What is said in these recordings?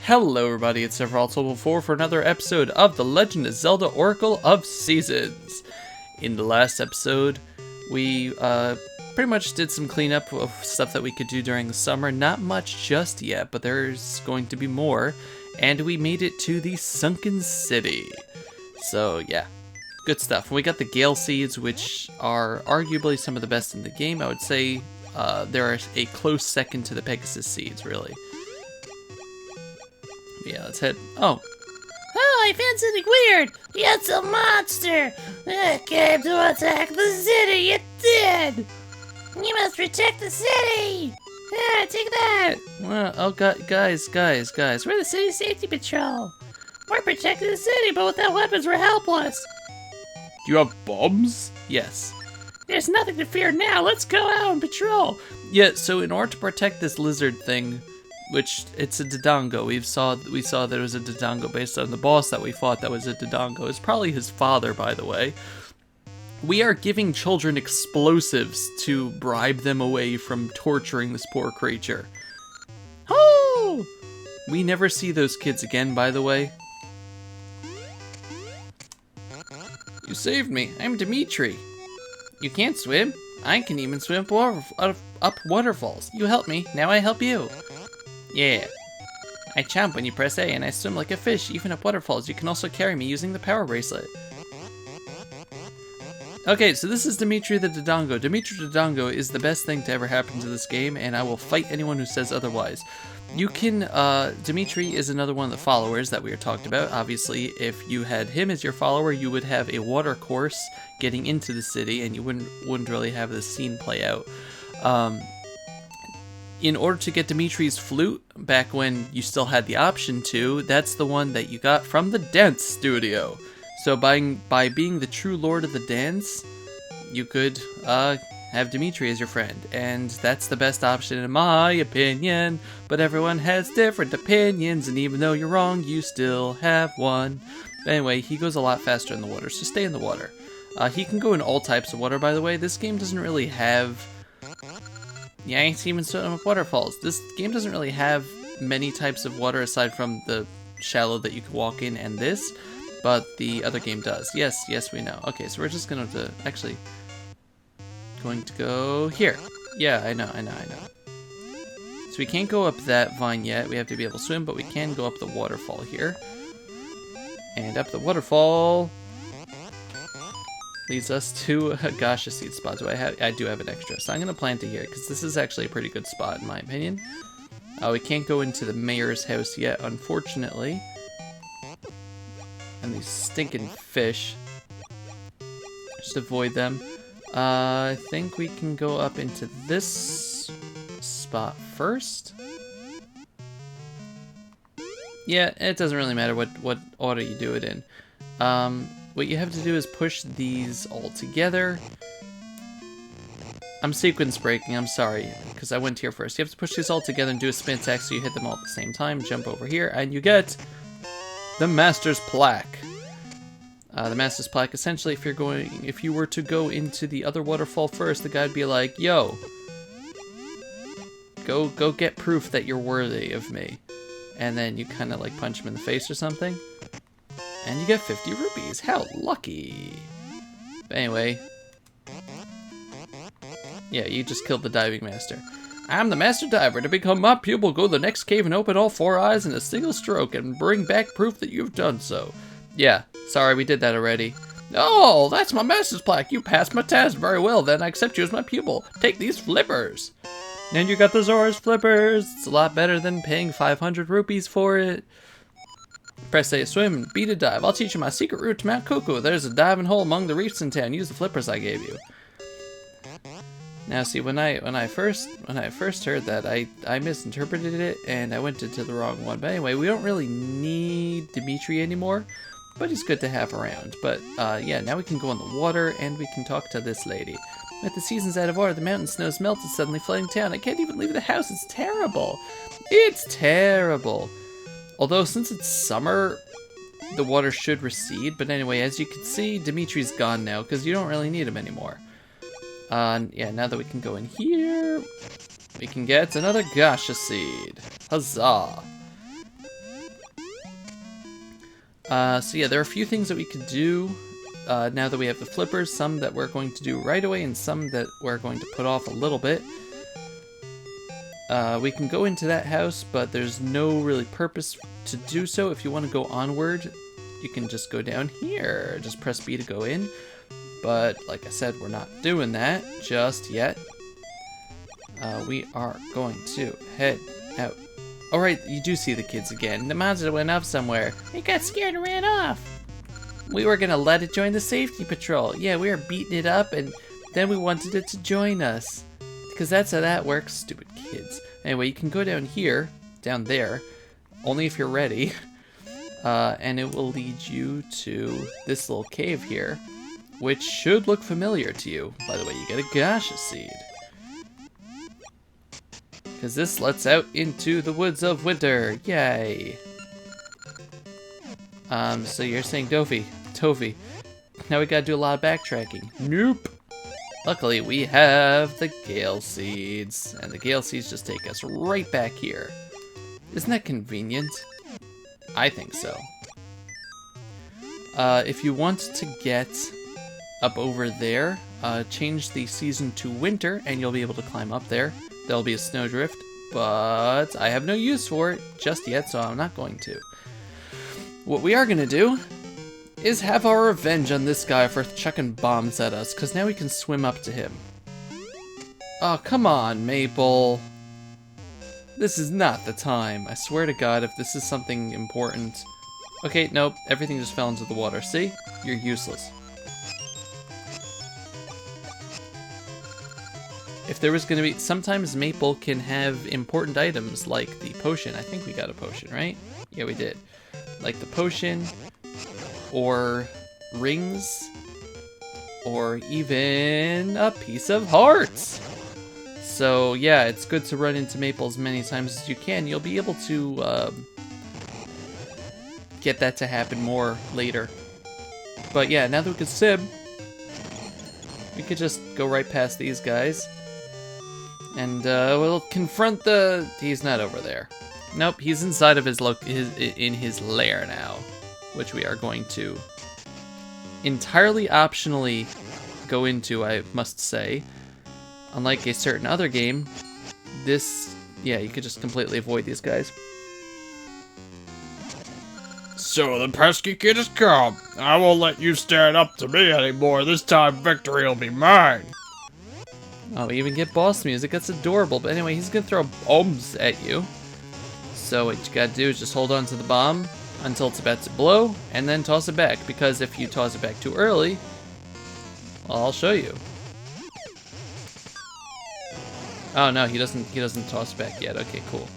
Hello everybody, it's Zora for another episode of The Legend of Zelda Oracle of Seasons. In the last episode, we pretty much did some cleanup of stuff that we could do during the summer. Not much just yet, but there's going to be more. And we made it to the Sunken City. So yeah, good stuff. We got the Gale Seeds, which are arguably some of the best in the game. I would say they're a close second to the Pegasus Seeds, really. Yeah, let's head. Oh, I found something weird! It's a monster! It came to attack the city! It did! You must protect the city! Yeah, take that! well, oh, guys, We're the city safety patrol! We're protecting the city, but without weapons, we're helpless! do you have bombs? Yes. There's nothing to fear now, let's go out and patrol! Yeah, so in order to protect this lizard thing, which it's a Dodongo, we saw that it was a Dodongo based on the boss that we fought that was a Dodongo. It's probably his father, by the way. We are giving children explosives to bribe them away from torturing this poor creature. Oh! We never see those kids again, by the way. You saved me. I'm Dimitri. You can't swim. I can even swim up waterfalls. You helped me. Now I help you. Yeah. I chomp when you press A, and I swim like a fish, even up waterfalls. You can also carry me using the power bracelet. Okay, so this is Dimitri the Dodongo. Dimitri Dodongo is the best thing to ever happen to this game, and I will fight anyone who says otherwise. You can, Dimitri is another one of the followers that we talked about. Obviously, if you had him as your follower, you would have a water course getting into the city, and you wouldn't really have the scene play out. In order to get Dimitri's flute, back when you still had the option to, that's the one that you got from the dance studio. So by being the true lord of the dance, you could have Dimitri as your friend. And that's the best option in my opinion. But everyone has different opinions, and even though you're wrong, you still have one. But anyway, he goes a lot faster in the water, so stay in the water. He can go in all types of water, by the way. This game doesn't really have... Yeah, I ain't even swim up waterfalls. This game doesn't really have many types of water aside from the shallow that you can walk in and this, but the other game does. Yes, we know. Okay, so we're just going to actually going to go here. Yeah, I know. So we can't go up that vine yet. We have to be able to swim, but we can go up the waterfall here. And up the waterfall leads us to a Gasha seed spot. I do have an extra, so I'm gonna plant it here because this is actually a pretty good spot in my opinion. We can't go into the mayor's house yet, unfortunately. And these stinking fish. Just avoid them. I think we can go up into this spot first. Yeah, it doesn't really matter what order you do it in. What you have to do is push these all together. I'm sequence breaking, I'm sorry, because I went here first. You have to push these all together and do a spin attack so you hit them all at the same time. Jump over here, and you get the Master's Plaque. The Master's Plaque, essentially, if you were to go into the other waterfall first, the guy would be like, yo, go get proof that you're worthy of me. And then you kind of like punch him in the face or something. And you get 50 rupees. How lucky. But anyway. Yeah, you just killed the diving master. I'm the master diver. To become my pupil, go to the next cave and open all 4 eyes in a single stroke and bring back proof that you've done so. Yeah, sorry, we did that already. Oh, that's my master's plaque. You passed my test. Very well, then I accept you as my pupil. Take these flippers. And you got the Zora's Flippers. It's a lot better than paying 500 rupees for it. Press A to swim and B to dive. I'll teach you my secret route to Mount Cuckoo. There's a diving hole among the reefs in town. Use the flippers I gave you. Now see, when I first heard that, I misinterpreted it and I went into the wrong one. But anyway, we don't really need Dimitri anymore, but he's good to have around. But yeah, now we can go in the water and we can talk to this lady. With the seasons out of order, the mountain snow's melted, suddenly flooding town. I can't even leave the house. It's terrible. It's terrible. Although, since it's summer, the water should recede. But anyway, as you can see, Dimitri's gone now, because you don't really need him anymore. Yeah, now that we can go in here, we can get another Gasha seed. Huzzah! So yeah, there are a few things that we could do now that we have the flippers. Some that we're going to do right away and some that we're going to put off a little bit. We can go into that house, but there's no really purpose to do so. If you want to go onward, you can just go down here. Just press B to go in. But like I said, we're not doing that just yet. We are going to head out. Alright, you do see the kids again. The monster went up somewhere. It got scared and ran off. We were gonna let it join the safety patrol. Yeah, we were beating it up and then we wanted it to join us. Because that's how that works, stupid kids. Anyway, you can go down here, down there, only if you're ready. And it will lead you to this little cave here, which should look familiar to you. By the way, you get a gacha seed. Because this lets out into the woods of winter. Yay. So you're saying Tovi. Now we gotta do a lot of backtracking. Nope. Luckily, we have the Gale Seeds. And the Gale Seeds just take us right back here. Isn't that convenient? I think so. If you want to get up over there, change the season to winter, and you'll be able to climb up there. There'll be a snowdrift, but I have no use for it just yet, so I'm not going to. What we are going to do is have our revenge on this guy for chucking bombs at us, because now we can swim up to him. Oh, come on, Maple. This is not the time. I swear to God, if this is something important... Okay, nope, everything just fell into the water. See? You're useless. If there was going to be... Sometimes Maple can have important items, like the potion. I think we got a potion, right? Yeah, we did. Like the potion, or rings, or even a piece of hearts. So, yeah, it's good to run into Maple as many times as you can. You'll be able to get that to happen more later. But, yeah, now that we can sim, we could just go right past these guys. And we'll confront the... He's not over there. Nope, he's inside of his lair now, which we are going to entirely optionally go into, I must say. Unlike a certain other game, this, yeah, you could just completely avoid these guys. So the pesky kid has come. I won't let you stand up to me anymore. This time victory will be mine. Oh, we even get boss music. That's adorable. But anyway, he's gonna throw bombs at you. So what you gotta do is just hold on to the bomb until it's about to blow, and then toss it back. Because if you toss it back too early, well, I'll show you. Oh no, he doesn't toss it back yet. Okay, cool.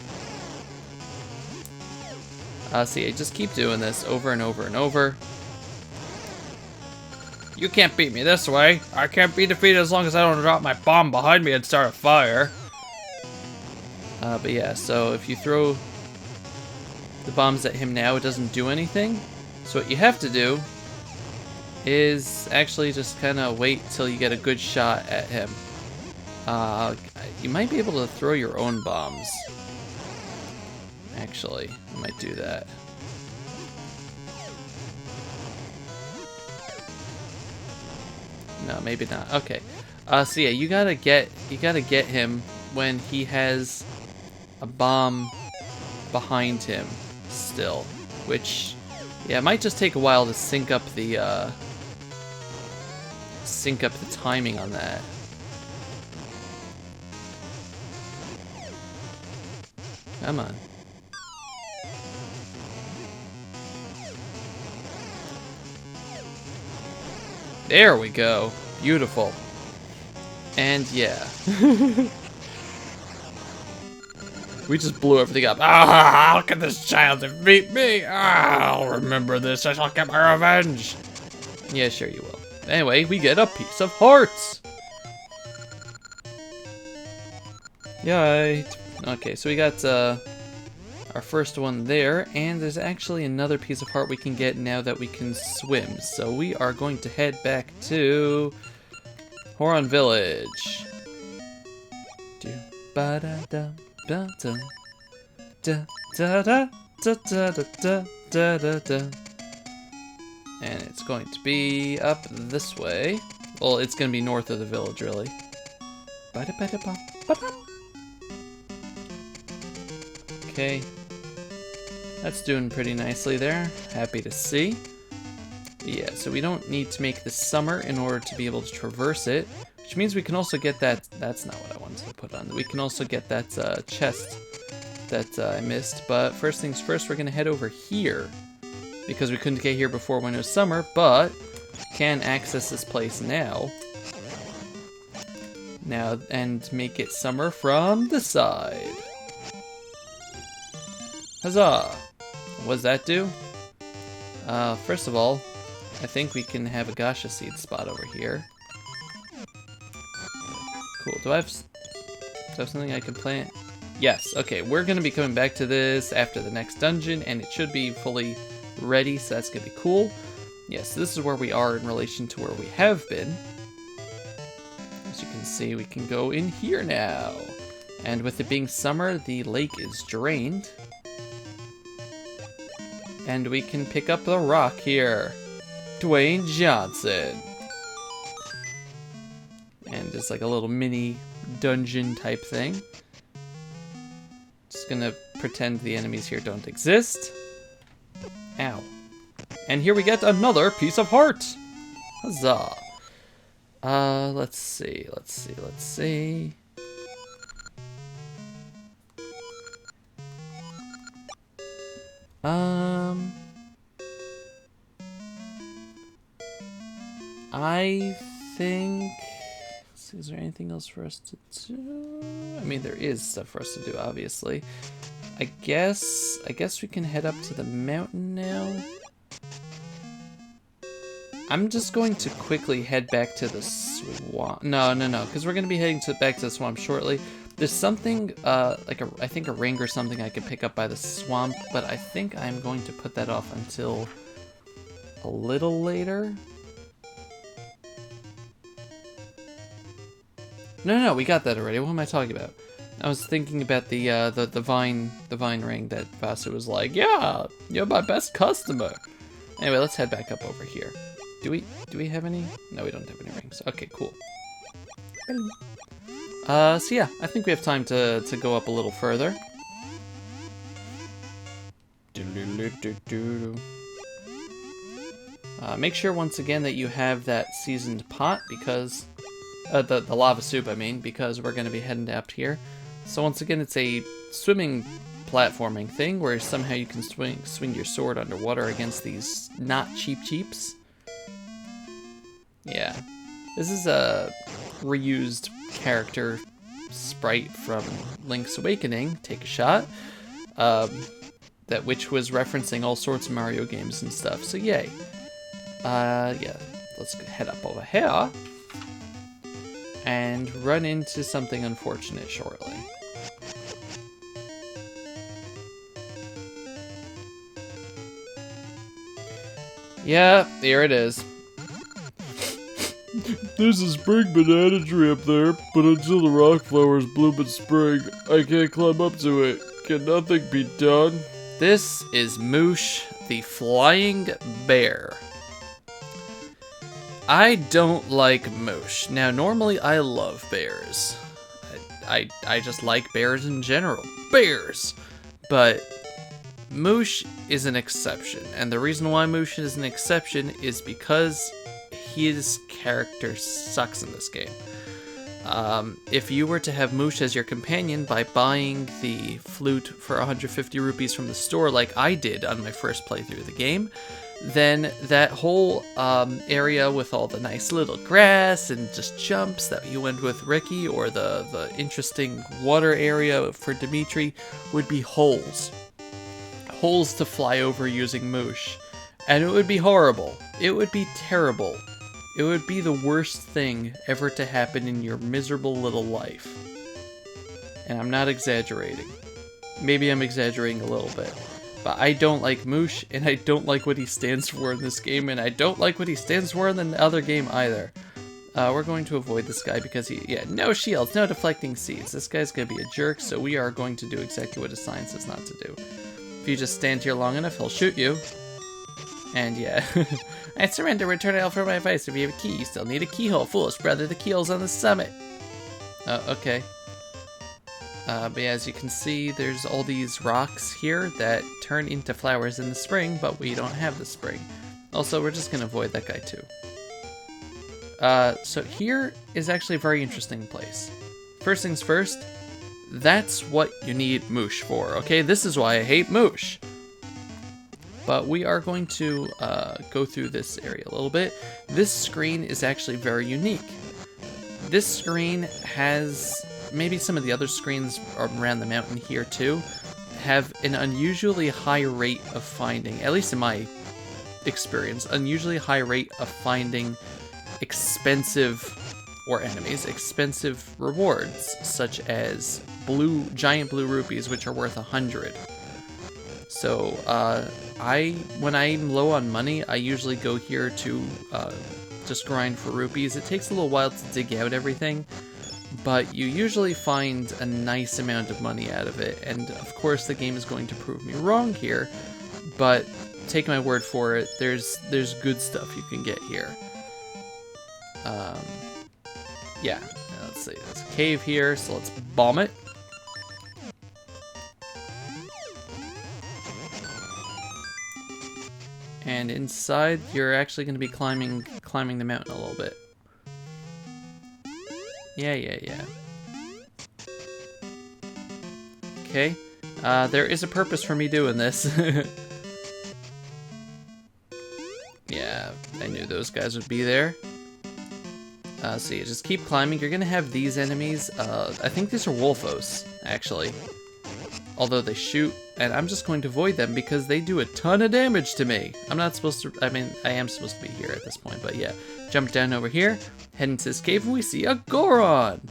See, just keep doing this over and over and over. You can't beat me this way. I can't be defeated as long as I don't drop my bomb behind me and start a fire. But yeah, so if you throw the bombs at him now, it doesn't do anything. So what you have to do is actually just kind of wait till you get a good shot at him. You might be able to throw your own bombs. Actually, I might do that. No, maybe not. Okay. So yeah, you gotta get him when he has a bomb behind him still, which, yeah, it might just take a while to sync up the timing on that. Come on. There we go. Beautiful. And yeah. We just blew everything up. Ah, how can this child defeat me? Ah, I'll remember this. I shall get my revenge. Yeah, sure you will. Anyway, we get a piece of hearts. Yay. Okay, so we got our first one there, and there's actually another piece of heart we can get now that we can swim. So we are going to head back to Horon Village. And it's going to be up this way. Well, it's going to be north of the village, really. Okay. That's doing pretty nicely there. Happy to see. Yeah, so we don't need to make this summer in order to be able to traverse it. Which means we can also get that... That's not what I wanted to put on. We can also get that chest that I missed. But first things first, we're going to head over here. Because we couldn't get here before when it was summer, but can access this place now. Now, and make it summer from the side. Huzzah! What does that do? First of all, I think we can have a Gasha seed spot over here. Cool. Do I have something I can plant? Yes. Okay, we're going to be coming back to this after the next dungeon, and it should be fully ready, so that's going to be cool. Yes, this is where we are in relation to where we have been. As you can see, we can go in here now. And with it being summer, the lake is drained. And we can pick up the rock here. Dwayne Johnson. And it's like a little mini dungeon type thing. Just gonna pretend the enemies here don't exist. Ow. And here we get another piece of heart. Huzzah. Let's see. I think... Is there anything else for us to do? I mean, there is stuff for us to do, obviously. I guess we can head up to the mountain now. I'm just going to quickly head back to the swamp. No, because we're going to be heading back to the swamp shortly. There's something, I think a ring or something I could pick up by the swamp, but I think I'm going to put that off until a little later. No, we got that already. What am I talking about? I was thinking about the vine ring that Vasu was like, yeah, you're my best customer. Anyway, let's head back up over here. Do we have any? No, we don't have any rings. Okay, cool. So yeah, I think we have time to go up a little further. Make sure once again that you have that seasoned pot because the lava soup, I mean, because we're going to be heading up here. So once again, it's a swimming platforming thing where somehow you can swing your sword underwater against these not cheaps. Yeah, this is a reused character sprite from Link's Awakening. Take a shot. Which was referencing all sorts of Mario games and stuff. So yay. Yeah, let's head up over here and run into something unfortunate shortly. Yeah, here it is. There's a spring banana tree up there, but until the rock flowers bloom in spring, I can't climb up to it. Can nothing be done? This is Moosh, the flying bear. I don't like Moosh. Now, normally I love bears. I just like bears in general. Bears! But Moosh is an exception. And the reason why Moosh is an exception is because his character sucks in this game. If you were to have Moosh as your companion by buying the flute for 150 rupees from the store like I did on my first playthrough of the game, then that whole area with all the nice little grass and just jumps that you went with Ricky, or the interesting water area for Dimitri, would be holes. Holes to fly over using Moosh. And it would be horrible. It would be terrible. It would be the worst thing ever to happen in your miserable little life. And I'm not exaggerating. Maybe I'm exaggerating a little bit. But I don't like Moosh, and I don't like what he stands for in this game, and I don't like what he stands for in the other game either. We're going to avoid this guy because no shields, no deflecting seeds. This guy's going to be a jerk, so we are going to do exactly what his sign says not to do. If you just stand here long enough, he'll shoot you. And yeah, I surrender, return it for my advice. If you have a key, you still need a keyhole. Foolish brother, the keyhole's on the summit. Okay. But yeah, as you can see, there's all these rocks here that turn into flowers in the spring, but we don't have the spring. Also, we're just gonna avoid that guy too. So here is actually a very interesting place. First things first, that's what you need Moosh for, okay? This is why I hate Moosh. But we are going to go through this area a little bit. This screen is actually very unique. This screen has, maybe some of the other screens around the mountain here too, have an unusually high rate of finding, at least in my experience, unusually high rate of finding expensive, or enemies, expensive rewards, such as giant blue rupees, which are worth 100. So, when I'm low on money, I usually go here to just grind for rupees. It takes a little while to dig out everything, but you usually find a nice amount of money out of it. And of course, the game is going to prove me wrong here, but take my word for it, there's good stuff you can get here. Yeah, let's see, there's a cave here, so let's bomb it. And inside, you're actually going to be climbing the mountain a little bit. Yeah. Okay, there is a purpose for me doing this. Yeah, I knew those guys would be there. So you just keep climbing. You're gonna have these enemies. I think these are Wolfos, actually. Although they shoot, and I'm just going to avoid them because they do a ton of damage to me. I'm not supposed to, I mean, I am supposed to be here at this point, but yeah. Jump down over here, head into this cave, and we see a Goron!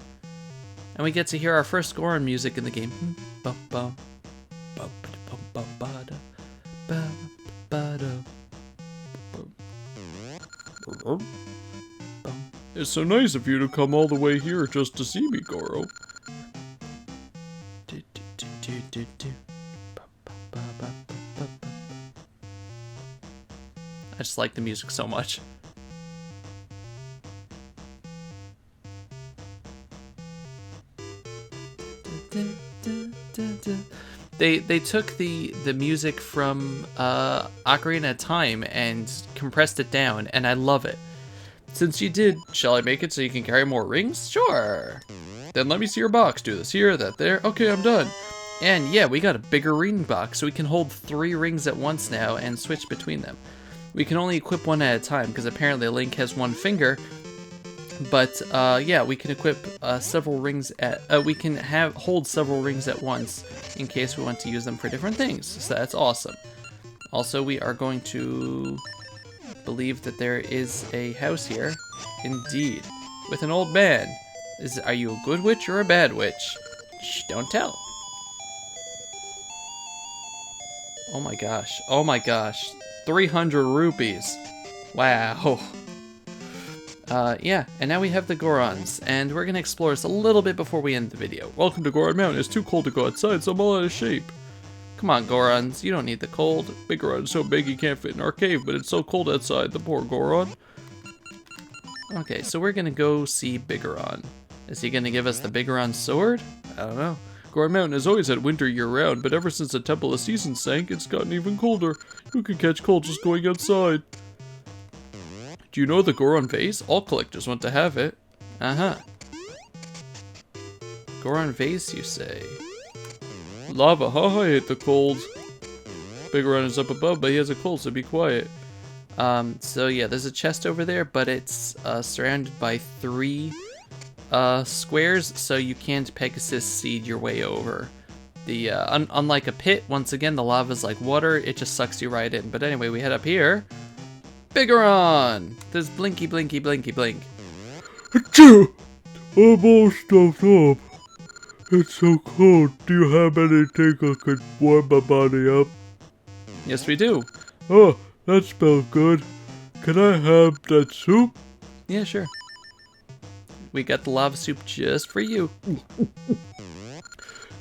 And we get to hear our first Goron music in the game. It's so nice of you to come all the way here just to see me, Goro. I just like the music so much. They took the music from Ocarina of Time and compressed it down, and I love it. Since you did, shall I make it so you can carry more rings? Sure. Then let me see your box. Do this here, that there. Okay, I'm done. And yeah, we got a bigger ring box, so we can hold 3 rings at once now and switch between them. We can only equip one at a time, because apparently Link has 1 finger. But yeah, we can equip several rings at, we can hold several rings at once in case we want to use them for different things. So that's awesome. Also, we are going to believe that there is a house here. Indeed. With an old man. Are you a good witch or a bad witch? Shh, don't tell. Oh my gosh. Oh my gosh. 300 rupees. Wow. Yeah, and now we have the Gorons, and we're gonna explore this a little bit before we end the video. Welcome to Goron Mountain. It's too cold to go outside, so I'm all out of shape. Come on, Gorons, you don't need the cold. Big Goron is so big he can't fit in our cave, but it's so cold outside. The poor Goron. Okay, so we're gonna go see Bigoron. Is he gonna give us the Bigoron sword? I don't know. Goron Mountain has always had winter year-round, but ever since the Temple of Seasons sank, it's gotten even colder. You can catch cold just going outside. Do you know the Goron vase? All collectors want to have it. Uh-huh. Goron vase, you say? Lava, huh? I hate the cold. Big Goron is up above, but he has a cold, so be quiet. So yeah, there's a chest over there, but it's surrounded by 3 squares, so you can't Pegasus seed your way over. The unlike a pit, once again, the lava's like water, it just sucks you right in. But anyway, we head up here. Bigoron! There's blinky, blinky, blinky, blink. Achoo! I'm all stuffed up. It's so cold. Do you have anything I could warm my body up? Yes, we do. Oh, that smells good. Can I have that soup? Yeah, sure. We got the lava soup just for you.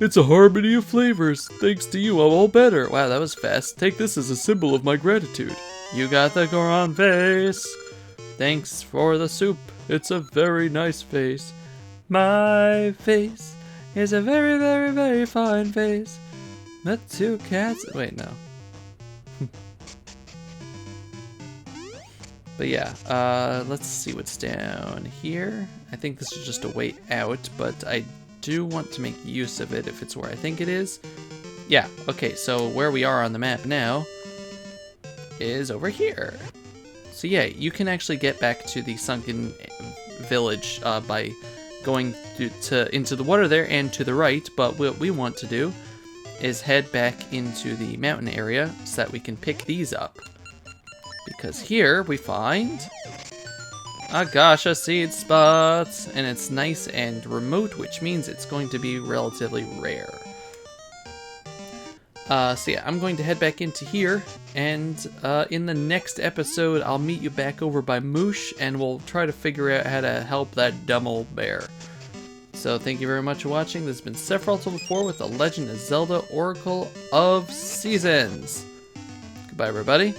It's a harmony of flavors. Thanks to you, I'm all better. Wow, that was fast. Take this as a symbol of my gratitude. You got the Goron face. Thanks for the soup. It's a very nice face. My face is a very, very, very fine face. The two cats. Wait, no. But yeah, let's see what's down here. I think this is just a way out, but I do want to make use of it if it's where I think it is. Yeah, okay, so where we are on the map now is over here. So yeah, you can actually get back to the sunken village by going into the water there and to the right, but what we want to do is head back into the mountain area so that we can pick these up. Because here we find a Gasha seed spot, and it's nice and remote, which means it's going to be relatively rare. So yeah, I'm going to head back into here, and in the next episode, I'll meet you back over by Moosh, and we'll try to figure out how to help that dumb old bear. So thank you very much for watching. This has been Sephiroth4 with The Legend of Zelda Oracle of Seasons. Goodbye, everybody.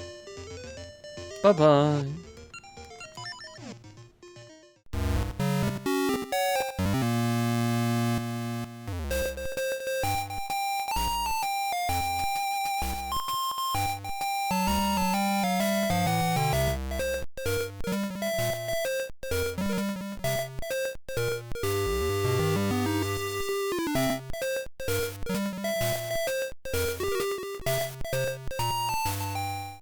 Bye-bye.